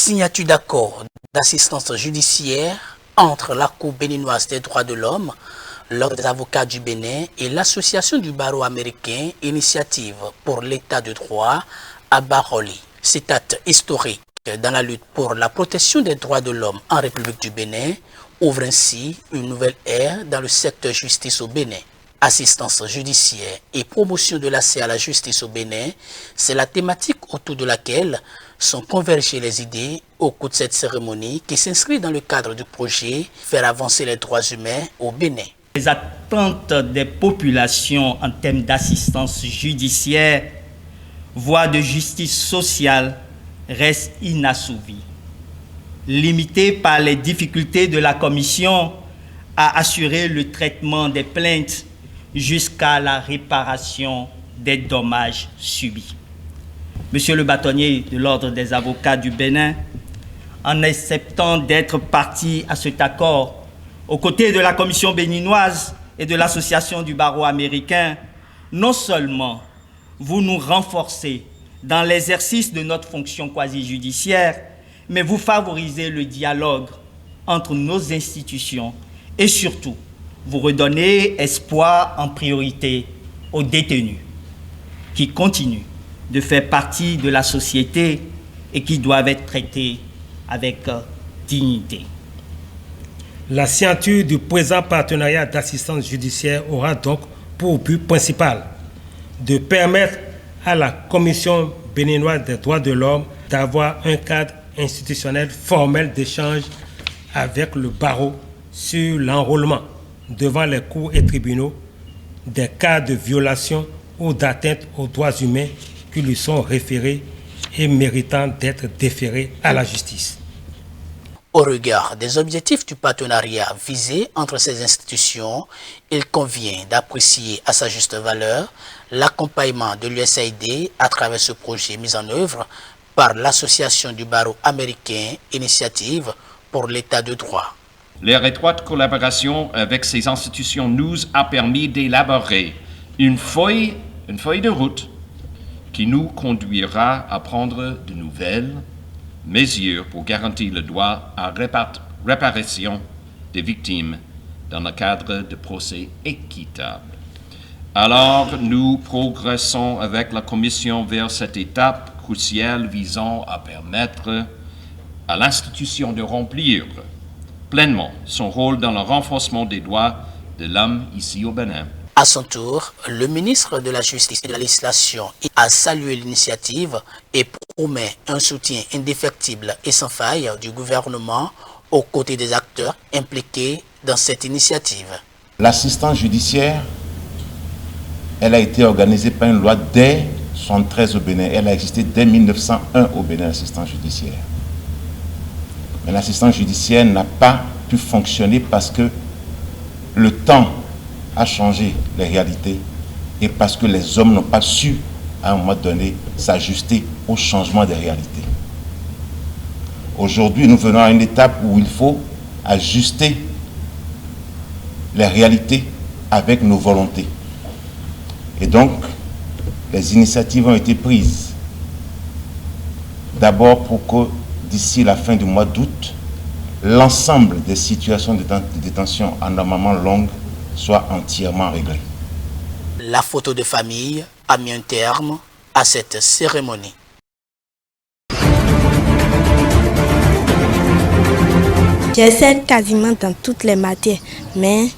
Signature d'accord d'assistance judiciaire entre la Cour béninoise des droits de l'homme, l'Ordre des avocats du Bénin et l'Association du barreau américain Initiative pour l'État de droit à Baroli. Cet acte historique dans la lutte pour la protection des droits de l'homme en République du Bénin ouvre ainsi une nouvelle ère dans le secteur justice au Bénin. Assistance judiciaire et promotion de l'accès à la justice au Bénin, c'est la thématique autour de laquelle sont convergées les idées au cours de cette cérémonie qui s'inscrit dans le cadre du projet Faire avancer les droits humains au Bénin. Les attentes des populations en termes d'assistance judiciaire, voire de justice sociale, restent inassouvies. Limitées par les difficultés de la Commission à assurer le traitement des plaintes jusqu'à la réparation des dommages subis. Monsieur le bâtonnier de l'Ordre des avocats du Bénin, en acceptant d'être partie à cet accord, aux côtés de la Commission béninoise et de l'Association du barreau américain, non seulement vous nous renforcez dans l'exercice de notre fonction quasi-judiciaire, mais vous favorisez le dialogue entre nos institutions et surtout, vous redonnez espoir en priorité aux détenus qui continuent de faire partie de la société et qui doivent être traités avec dignité. La signature du présent partenariat d'assistance judiciaire aura donc pour but principal de permettre à la Commission béninoise des droits de l'homme d'avoir un cadre institutionnel formel d'échange avec le barreau sur l'enrôlement devant les cours et tribunaux des cas de violation ou d'atteinte aux droits humains qui lui sont référés et méritant d'être déférés à la justice. Au regard des objectifs du partenariat visé entre ces institutions, il convient d'apprécier à sa juste valeur l'accompagnement de l'USAID à travers ce projet mis en œuvre par l'Association du barreau américain Initiative pour l'État de droit. Leur étroite collaboration avec ces institutions nous a permis d'élaborer une feuille de route qui nous conduira à prendre de nouvelles mesures pour garantir le droit à réparation des victimes dans le cadre de procès équitables. Alors, nous progressons avec la Commission vers cette étape cruciale visant à permettre à l'institution de remplir pleinement son rôle dans le renforcement des droits de l'homme ici au Bénin. À son tour, le ministre de la Justice et de la Législation a salué l'initiative et promet un soutien indéfectible et sans faille du gouvernement aux côtés des acteurs impliqués dans cette initiative. L'assistance judiciaire, elle a été organisée par une loi dès 1973 au Bénin. Elle a existé dès 1901 au Bénin, l'assistance judiciaire. Mais l'assistance judiciaire n'a pas pu fonctionner parce que le temps a changé les réalités et parce que les hommes n'ont pas su, à un moment donné, s'ajuster au changement des réalités. Aujourd'hui, nous venons à une étape où il faut ajuster les réalités avec nos volontés. Et donc, les initiatives ont été prises. D'abord pour que d'ici la fin du mois d'août, l'ensemble des situations de détention anormalement longues soient entièrement réglées. La photo de famille a mis un terme à cette cérémonie. J'essaie quasiment dans toutes les matières, mais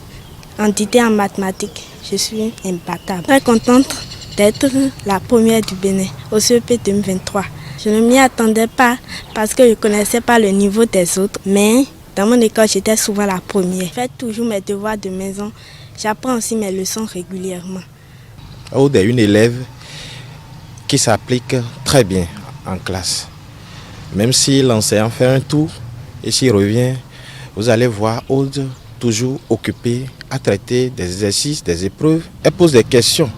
en dictée en mathématiques, je suis imbattable. Très contente d'être la première du Bénin au CEP 2023. Je ne m'y attendais pas parce que je ne connaissais pas le niveau des autres, mais dans mon école, j'étais souvent la première. Je fais toujours mes devoirs de maison. J'apprends aussi mes leçons régulièrement. Aude est une élève qui s'applique très bien en classe. Même si l'enseignant fait un tour et s'il revient, vous allez voir Aude toujours occupée à traiter des exercices, des épreuves. Elle pose des questions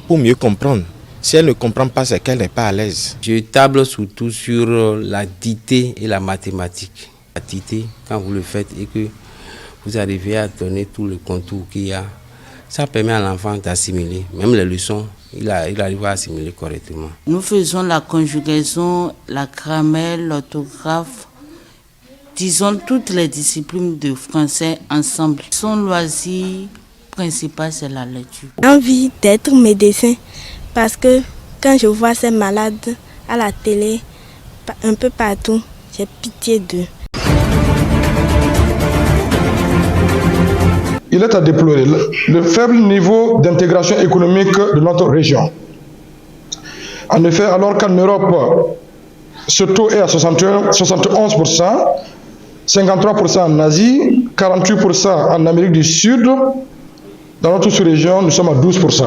pour mieux comprendre. Si elle ne comprend pas, c'est qu'elle n'est pas à l'aise. Je table surtout sur la dictée et la mathématique. La dictée, quand vous le faites et que vous arrivez à donner tout le contour qu'il y a, ça permet à l'enfant d'assimiler. Même les leçons, il arrive à assimiler correctement. Nous faisons la conjugaison, la grammaire, l'orthographe, disons toutes les disciplines de français ensemble. Son loisir principal, c'est la lecture. J'ai envie d'être médecin parce que quand je vois ces malades à la télé, un peu partout, j'ai pitié d'eux. Il est à déplorer le faible niveau d'intégration économique de notre région. En effet, alors qu'en Europe, ce taux est à 71%, 53% en Asie, 48% en Amérique du Sud, dans notre sous-région, nous sommes à 12%.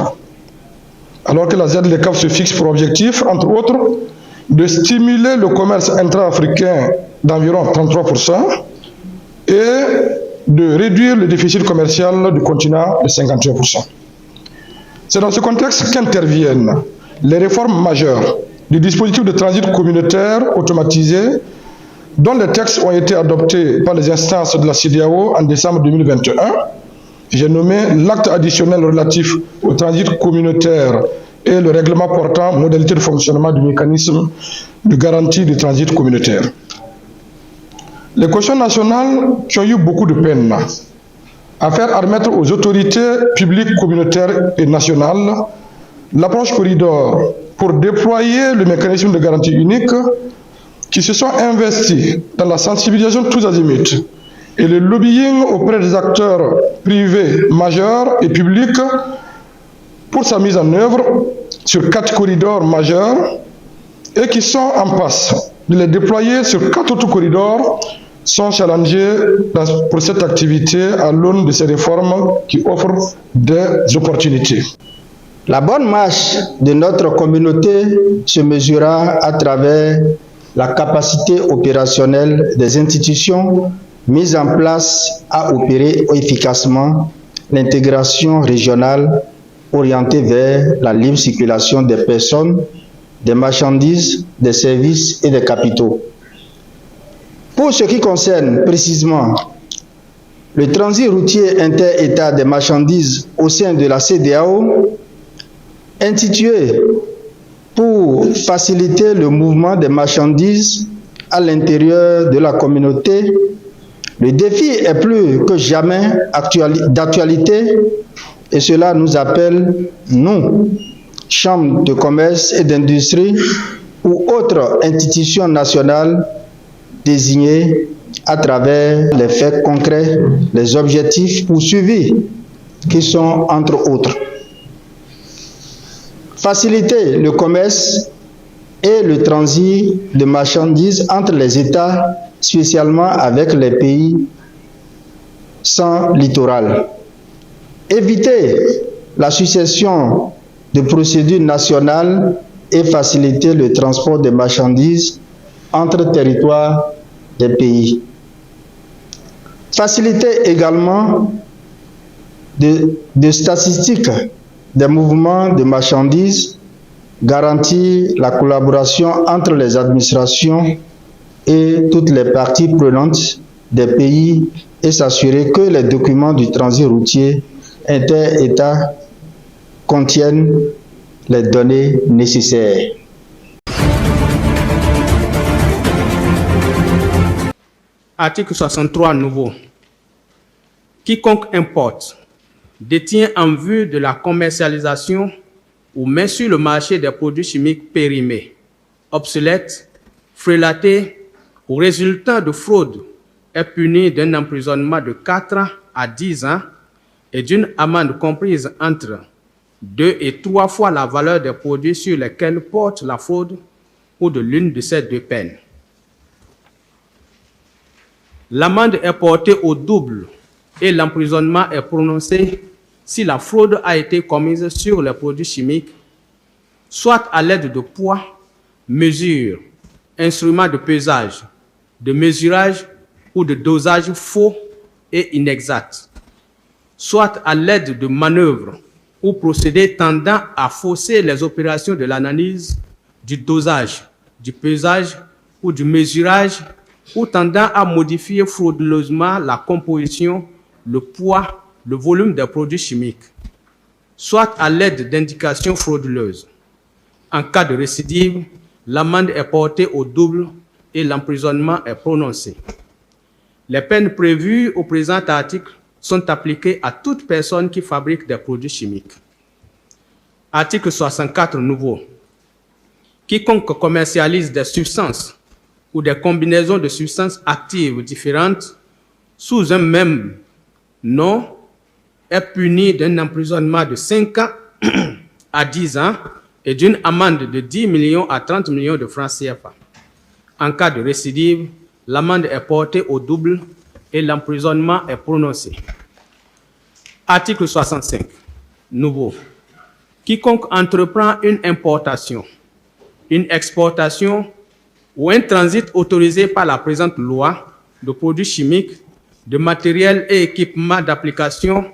Alors que la ZLECAf se fixe pour objectif, entre autres, de stimuler le commerce intra-africain d'environ 33% et de réduire le déficit commercial du continent de 51%. C'est dans ce contexte qu'interviennent les réformes majeures du dispositif de transit communautaire automatisé dont les textes ont été adoptés par les instances de la CEDEAO en décembre 2021. J'ai nommé l'acte additionnel relatif au transit communautaire et le règlement portant modalité de fonctionnement du mécanisme de garantie du transit communautaire. Les cautions nationales qui ont eu beaucoup de peine à faire admettre aux autorités publiques communautaires et nationales l'approche corridor pour déployer le mécanisme de garantie unique, qui se sont investis dans la sensibilisation de tous azimuts et le lobbying auprès des acteurs privés majeurs et publics pour sa mise en œuvre sur 4 corridors majeurs et qui sont en passe de les déployer sur 4 autres corridors sont challengés pour cette activité à l'aune de ces réformes qui offrent des opportunités. La bonne marche de notre communauté se mesurera à travers la capacité opérationnelle des institutions mises en place à opérer efficacement l'intégration régionale orientée vers la libre circulation des personnes, des marchandises, des services et des capitaux. Pour ce qui concerne précisément le transit routier inter-État des marchandises au sein de la CEDEAO, intitulé pour faciliter le mouvement des marchandises à l'intérieur de la communauté, le défi est plus que jamais d'actualité et cela nous appelle, nous, Chambre de commerce et d'industrie ou autres institutions nationales désignées à travers les faits concrets, les objectifs poursuivis qui sont entre autres faciliter le commerce et le transit de marchandises entre les États, spécialement avec les pays sans littoral. Éviter la succession de procédures nationales et faciliter le transport des marchandises entre territoires des pays. Faciliter également de statistiques des mouvements de marchandises, garantir la collaboration entre les administrations et toutes les parties prenantes des pays et s'assurer que les documents du transit routier inter-État contiennent les données nécessaires. Article 63 nouveau. Quiconque importe, détient en vue de la commercialisation ou met sur le marché des produits chimiques périmés, obsolètes, frélatés ou résultant de fraude est puni d'un emprisonnement de 4 ans à 10 ans et d'une amende comprise entre 2 et 3 fois la valeur des produits sur lesquels porte la fraude ou de l'une de ces 2 peines. L'amende est portée au double et l'emprisonnement est prononcé si la fraude a été commise sur les produits chimiques, soit à l'aide de poids, mesures, instruments de pesage, de mesurage ou de dosage faux et inexacts, soit à l'aide de manœuvres ou procédés tendant à fausser les opérations de l'analyse, du dosage, du pesage ou du mesurage, ou tendant à modifier frauduleusement la composition, le poids, le volume des produits chimiques. soit à l'aide d'indications frauduleuses. En cas de récidive, l'amende est portée au double et l'emprisonnement est prononcé. Les peines prévues au présent article sont appliquées à toute personne qui fabrique des produits chimiques. Article 64 nouveau. Quiconque commercialise des substances ou des combinaisons de substances actives différentes sous un même nom est puni d'un emprisonnement de 5 ans à 10 ans et d'une amende de 10 millions à 30 millions de francs CFA. En cas de récidive, l'amende est portée au double et l'emprisonnement est prononcé. Article 65. Nouveau. Quiconque entreprend une importation, une exportation ou un transit autorisé par la présente loi de produits chimiques, de matériel et équipements d'application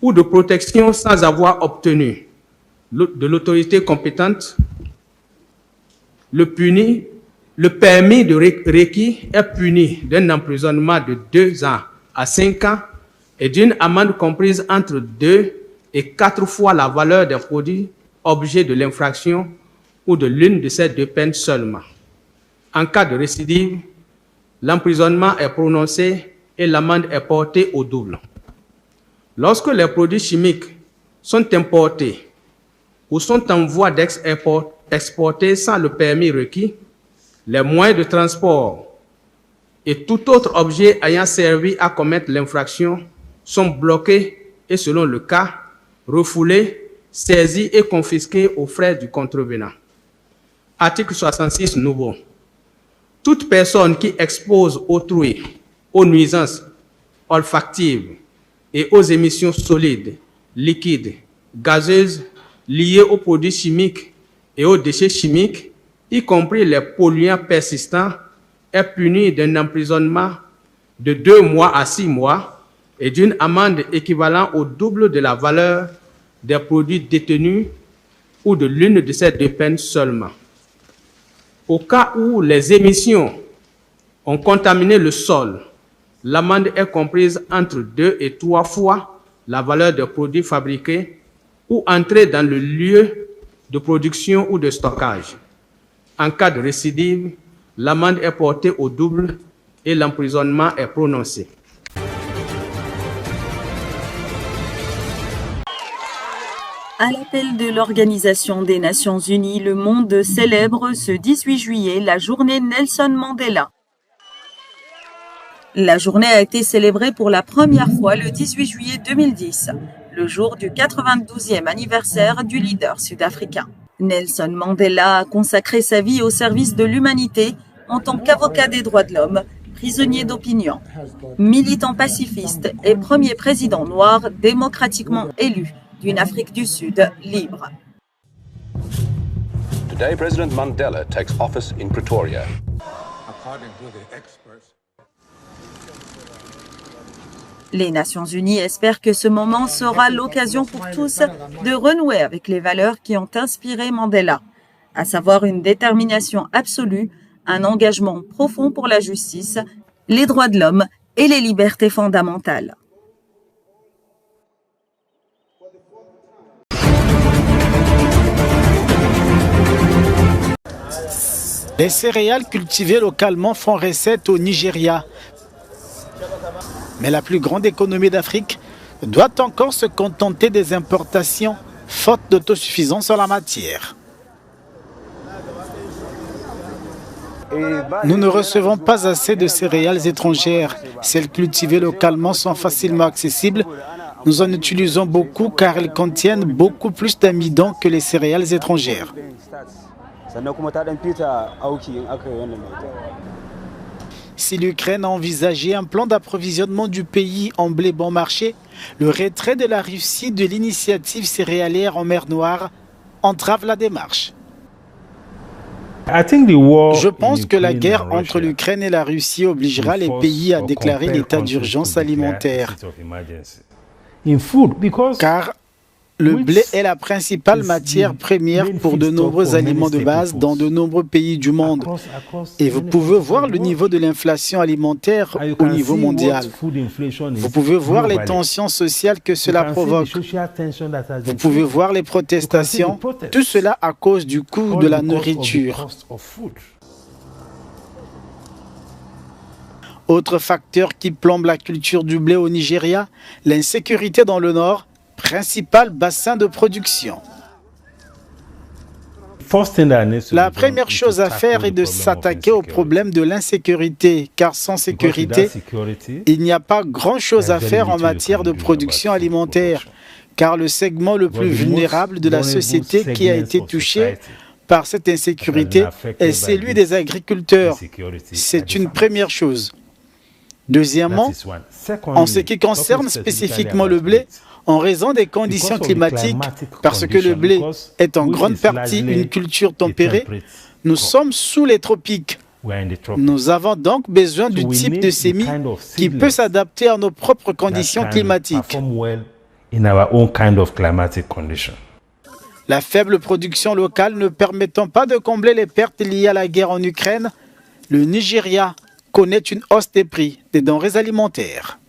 ou de protection sans avoir obtenu de l'autorité compétente, le permis de requis est puni d'un emprisonnement de 2 ans à 5 ans et d'une amende comprise entre 2 et 4 fois la valeur des produits objets de l'infraction ou de l'une de ces 2 peines seulement. En cas de récidive, l'emprisonnement est prononcé et l'amende est portée au double. Lorsque les produits chimiques sont importés ou sont en voie d'exporter sans le permis requis, les moyens de transport et tout autre objet ayant servi à commettre l'infraction sont bloqués et, selon le cas, refoulés, saisis et confisqués aux frais du contrevenant. Article 66 nouveau. Toute personne qui expose autrui aux nuisances olfactives et aux émissions solides, liquides, gazeuses liées aux produits chimiques et aux déchets chimiques, y compris les polluants persistants, est punie d'un emprisonnement de 2 mois à 6 mois et d'une amende équivalent au double de la valeur des produits détenus ou de l'une de ces 2 peines seulement. Au cas où les émissions ont contaminé le sol, l'amende est comprise entre 2 et 3 fois la valeur des produits fabriqués ou entrés dans le lieu de production ou de stockage. En cas de récidive, l'amende est portée au double et l'emprisonnement est prononcé. À l'appel de l'Organisation des Nations Unies, le monde célèbre ce 18 juillet la journée Nelson Mandela. La journée a été célébrée pour la première fois le 18 juillet 2010, le jour du 92e anniversaire du leader sud-africain. Nelson Mandela a consacré sa vie au service de l'humanité en tant qu'avocat des droits de l'homme, prisonnier d'opinion, militant pacifiste et premier président noir démocratiquement élu d'une Afrique du Sud libre. Today, President Mandela takes office in Pretoria. Les Nations Unies espèrent que ce moment sera l'occasion pour tous de renouer avec les valeurs qui ont inspiré Mandela, à savoir une détermination absolue, un engagement profond pour la justice, les droits de l'homme et les libertés fondamentales. Les céréales cultivées localement font recette au Nigeria. Mais la plus grande économie d'Afrique doit encore se contenter des importations, faute d'autosuffisance en la matière. Nous ne recevons pas assez de céréales étrangères. Celles cultivées localement sont facilement accessibles. Nous en utilisons beaucoup car elles contiennent beaucoup plus d'amidon que les céréales étrangères. Si l'Ukraine a envisagé un plan d'approvisionnement du pays en blé bon marché, le retrait de la Russie de l'initiative céréalière en mer Noire entrave la démarche. Je pense que la guerre entre l'Ukraine et la Russie obligera les pays à déclarer l'état d'urgence alimentaire. Car Le blé est la principale matière première pour de nombreux aliments de base dans de nombreux pays du monde. Et vous pouvez voir le niveau de l'inflation alimentaire au niveau mondial. Vous pouvez voir les tensions sociales que cela provoque. Vous pouvez voir les protestations. Tout cela à cause du coût de la nourriture. Autre facteur qui plombe la culture du blé au Nigeria, l'insécurité dans le nord, principal bassin de production. La première chose à faire est de s'attaquer au problème de l'insécurité, car sans sécurité, il n'y a pas grand-chose à faire en matière de production alimentaire, car le segment le plus vulnérable de la société qui a été touché par cette insécurité est celui des agriculteurs. C'est une première chose. Deuxièmement, en ce qui concerne spécifiquement le blé, en raison des conditions climatiques, parce que le blé est en grande partie une culture tempérée, nous sommes sous les tropiques. Nous avons donc besoin du type de semis qui peut s'adapter à nos propres conditions climatiques. La faible production locale ne permettant pas de combler les pertes liées à la guerre en Ukraine, le Nigeria connaît une hausse des prix des denrées alimentaires.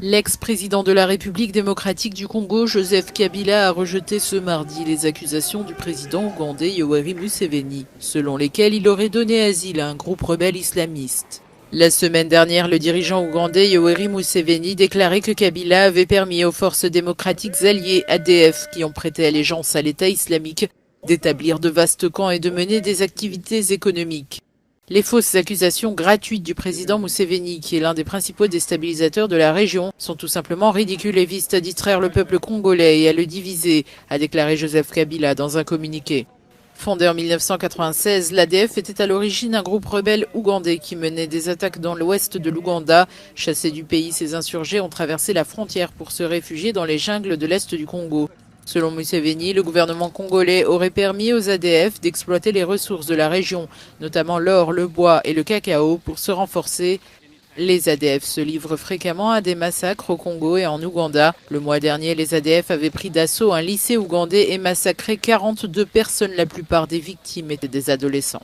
L'ex-président de la République démocratique du Congo, Joseph Kabila, a rejeté ce mardi les accusations du président ougandais Yoweri Museveni, selon lesquelles il aurait donné asile à un groupe rebelle islamiste. La semaine dernière, le dirigeant ougandais Yoweri Museveni déclarait que Kabila avait permis aux forces démocratiques alliées ADF, qui ont prêté allégeance à l'État islamique, d'établir de vastes camps et de mener des activités économiques. Les fausses accusations gratuites du président Museveni, qui est l'un des principaux déstabilisateurs de la région, sont tout simplement ridicules et visent à distraire le peuple congolais et à le diviser, a déclaré Joseph Kabila dans un communiqué. Fondé en 1996, l'ADF était à l'origine un groupe rebelle ougandais qui menait des attaques dans l'ouest de l'Ouganda. Chassés du pays, ces insurgés ont traversé la frontière pour se réfugier dans les jungles de l'est du Congo. Selon Museveni, le gouvernement congolais aurait permis aux ADF d'exploiter les ressources de la région, notamment l'or, le bois et le cacao, pour se renforcer. Les ADF se livrent fréquemment à des massacres au Congo et en Ouganda. Le mois dernier, les ADF avaient pris d'assaut un lycée ougandais et massacré 42 personnes. La plupart des victimes étaient des adolescents.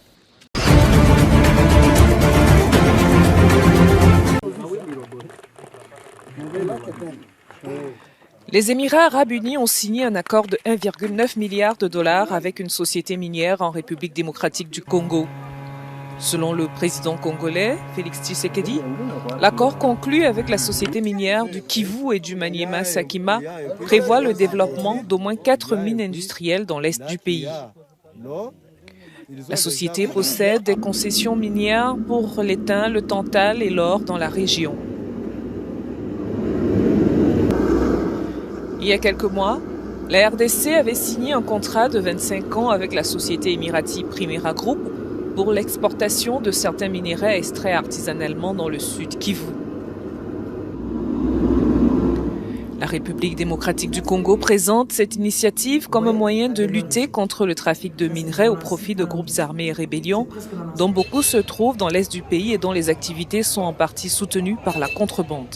Les Émirats arabes unis ont signé un accord de 1,9 milliard de dollars avec une société minière en République démocratique du Congo. Selon le président congolais, Félix Tshisekedi, l'accord conclu avec la société minière du Kivu et du Maniema Sakima prévoit le développement d'au moins 4 mines industrielles dans l'est du pays. La société possède des concessions minières pour l'étain, le tantal et l'or dans la région. Il y a quelques mois, la RDC avait signé un contrat de 25 ans avec la société émirati Primera Group pour l'exportation de certains minéraux extraits artisanalement dans le sud Kivu. La République démocratique du Congo présente cette initiative comme un moyen de lutter contre le trafic de minerais au profit de groupes armés et rébellions, dont beaucoup se trouvent dans l'est du pays et dont les activités sont en partie soutenues par la contrebande.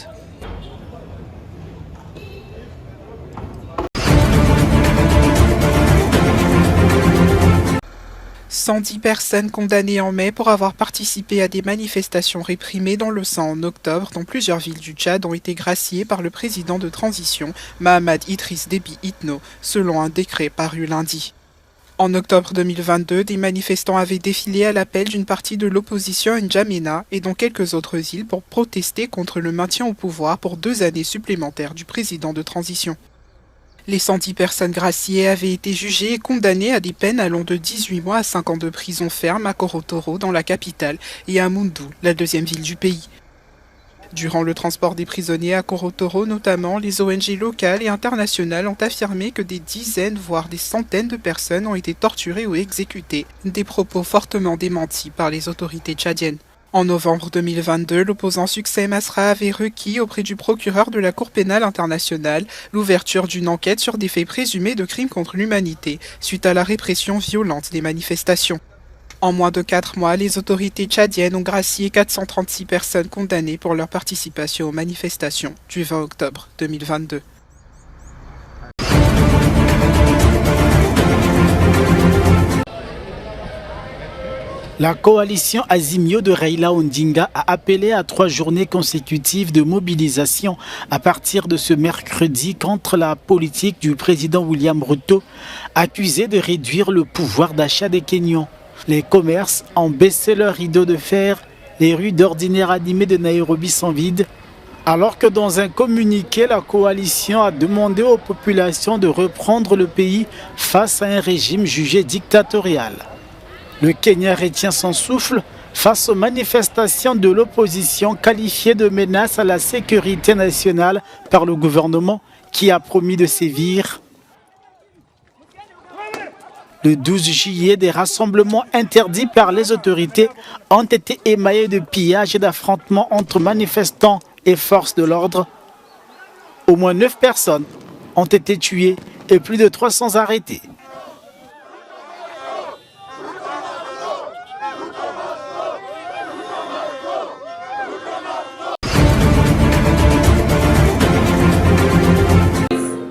110 personnes condamnées en mai pour avoir participé à des manifestations réprimées dans le sang en octobre dans plusieurs villes du Tchad ont été graciées par le président de transition Mahamad Idriss Déby Itno, selon un décret paru lundi. En octobre 2022, des manifestants avaient défilé à l'appel d'une partie de l'opposition à N'Djamena et dans quelques autres îles pour protester contre le maintien au pouvoir pour 2 années supplémentaires du président de transition. Les 110 personnes graciées avaient été jugées et condamnées à des peines allant de 18 mois à 5 ans de prison ferme à Korotoro, dans la capitale, et à Moundou, la deuxième ville du pays. Durant le transport des prisonniers à Korotoro, notamment, les ONG locales et internationales ont affirmé que des dizaines, voire des centaines de personnes ont été torturées ou exécutées, des propos fortement démentis par les autorités tchadiennes. En novembre 2022, l'opposant Succès Masra avait requis auprès du procureur de la Cour pénale internationale l'ouverture d'une enquête sur des faits présumés de crimes contre l'humanité suite à la répression violente des manifestations. En moins de 4 mois, les autorités tchadiennes ont gracié 436 personnes condamnées pour leur participation aux manifestations du 20 octobre 2022. La coalition Azimio de Raila Odinga a appelé à 3 journées consécutives de mobilisation à partir de ce mercredi contre la politique du président William Ruto, accusé de réduire le pouvoir d'achat des Kenyans. Les commerces ont baissé leur rideau de fer, les rues d'ordinaire animées de Nairobi sont vides, alors que dans un communiqué, la coalition a demandé aux populations de reprendre le pays face à un régime jugé dictatorial. Le Kenya retient son souffle face aux manifestations de l'opposition qualifiées de menace à la sécurité nationale par le gouvernement qui a promis de sévir. Le 12 juillet, des rassemblements interdits par les autorités ont été émaillés de pillages et d'affrontements entre manifestants et forces de l'ordre. Au moins 9 personnes ont été tuées et plus de 300 arrêtés.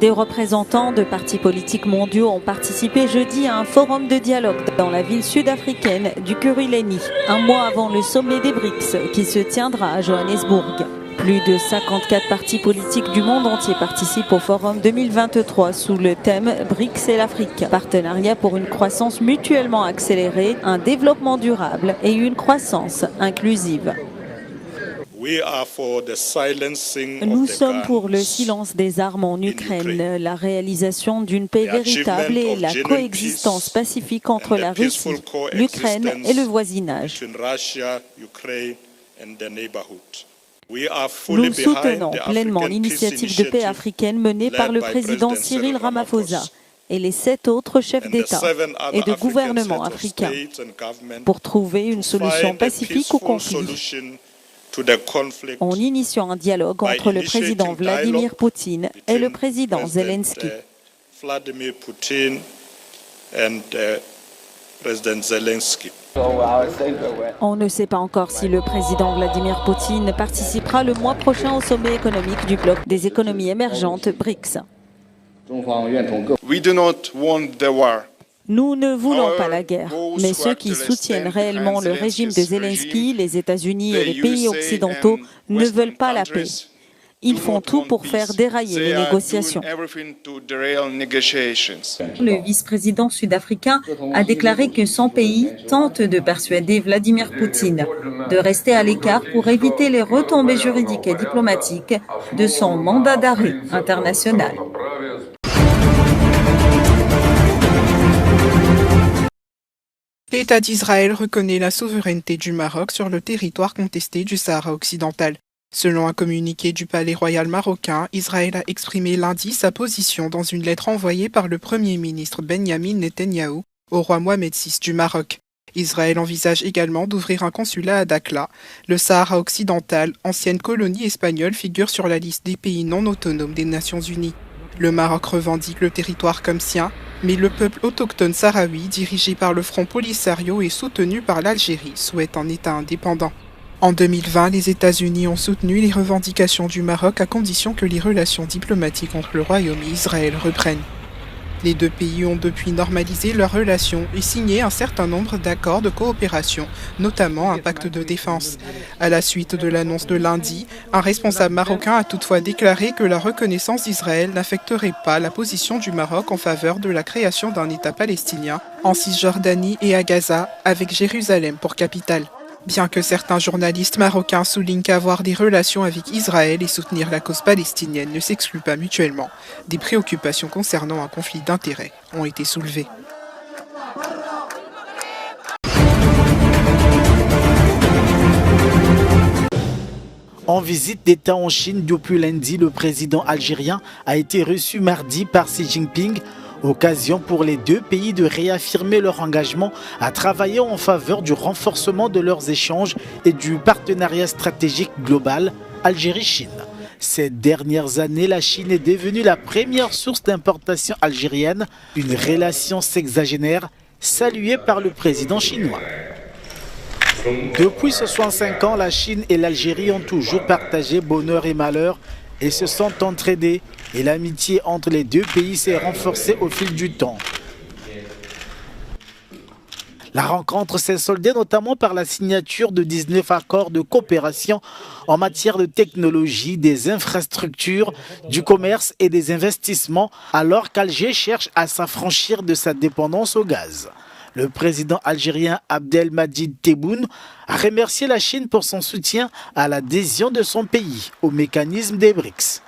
Des représentants de partis politiques mondiaux ont participé jeudi à un forum de dialogue dans la ville sud-africaine du Kuruleni, un mois avant le sommet des BRICS qui se tiendra à Johannesburg. Plus de 54 partis politiques du monde entier participent au forum 2023 sous le thème BRICS et l'Afrique. Partenariat pour une croissance mutuellement accélérée, un développement durable et une croissance inclusive. Nous sommes pour le silence des armes en Ukraine, la réalisation d'une paix véritable et la coexistence pacifique entre la Russie, l'Ukraine et le voisinage. Nous soutenons pleinement l'initiative de paix africaine menée par le président Cyril Ramaphosa et les 7 autres chefs d'État et de gouvernement africains pour trouver une solution pacifique au conflit, en initiant un dialogue entre le président Vladimir Poutine et le président Zelensky. On ne sait pas encore si le président Vladimir Poutine participera le mois prochain au sommet économique du bloc des économies émergentes BRICS. Nous ne voulons pas la guerre, mais ceux qui soutiennent réellement le régime de Zelensky, les États-Unis et les pays occidentaux ne veulent pas la paix. Ils font tout pour faire dérailler les négociations. Le vice-président sud-africain a déclaré que son pays tente de persuader Vladimir Poutine de rester à l'écart pour éviter les retombées juridiques et diplomatiques de son mandat d'arrêt international. L'État d'Israël reconnaît la souveraineté du Maroc sur le territoire contesté du Sahara occidental. Selon un communiqué du Palais royal marocain, Israël a exprimé lundi sa position dans une lettre envoyée par le Premier ministre Benyamin Netanyahou au roi Mohamed VI du Maroc. Israël envisage également d'ouvrir un consulat à Dakhla. Le Sahara occidental, ancienne colonie espagnole, figure sur la liste des pays non autonomes des Nations Unies. Le Maroc revendique le territoire comme sien, mais le peuple autochtone sahraoui, dirigé par le Front Polisario et soutenu par l'Algérie, souhaite un État indépendant. En 2020, les États-Unis ont soutenu les revendications du Maroc à condition que les relations diplomatiques entre le Royaume et Israël reprennent. Les deux pays ont depuis normalisé leurs relations et signé un certain nombre d'accords de coopération, notamment un pacte de défense. À la suite de l'annonce de lundi, un responsable marocain a toutefois déclaré que la reconnaissance d'Israël n'affecterait pas la position du Maroc en faveur de la création d'un État palestinien en Cisjordanie et à Gaza, avec Jérusalem pour capitale. Bien que certains journalistes marocains soulignent qu'avoir des relations avec Israël et soutenir la cause palestinienne ne s'excluent pas mutuellement, des préoccupations concernant un conflit d'intérêts ont été soulevées. En visite d'État en Chine depuis lundi, le président algérien a été reçu mardi par Xi Jinping. Occasion pour les deux pays de réaffirmer leur engagement à travailler en faveur du renforcement de leurs échanges et du partenariat stratégique global Algérie-Chine. Ces dernières années, la Chine est devenue la première source d'importation algérienne, une relation sexagénaire salué par le président chinois. Depuis 65 ans, la Chine et l'Algérie ont toujours partagé bonheur et malheur et se sont entraidés. Et l'amitié entre les deux pays s'est renforcée au fil du temps. La rencontre s'est soldée notamment par la signature de 19 accords de coopération en matière de technologie, des infrastructures, du commerce et des investissements, alors qu'Alger cherche à s'affranchir de sa dépendance au gaz. Le président algérien Abdelmadjid Tebboune a remercié la Chine pour son soutien à l'adhésion de son pays au mécanisme des BRICS.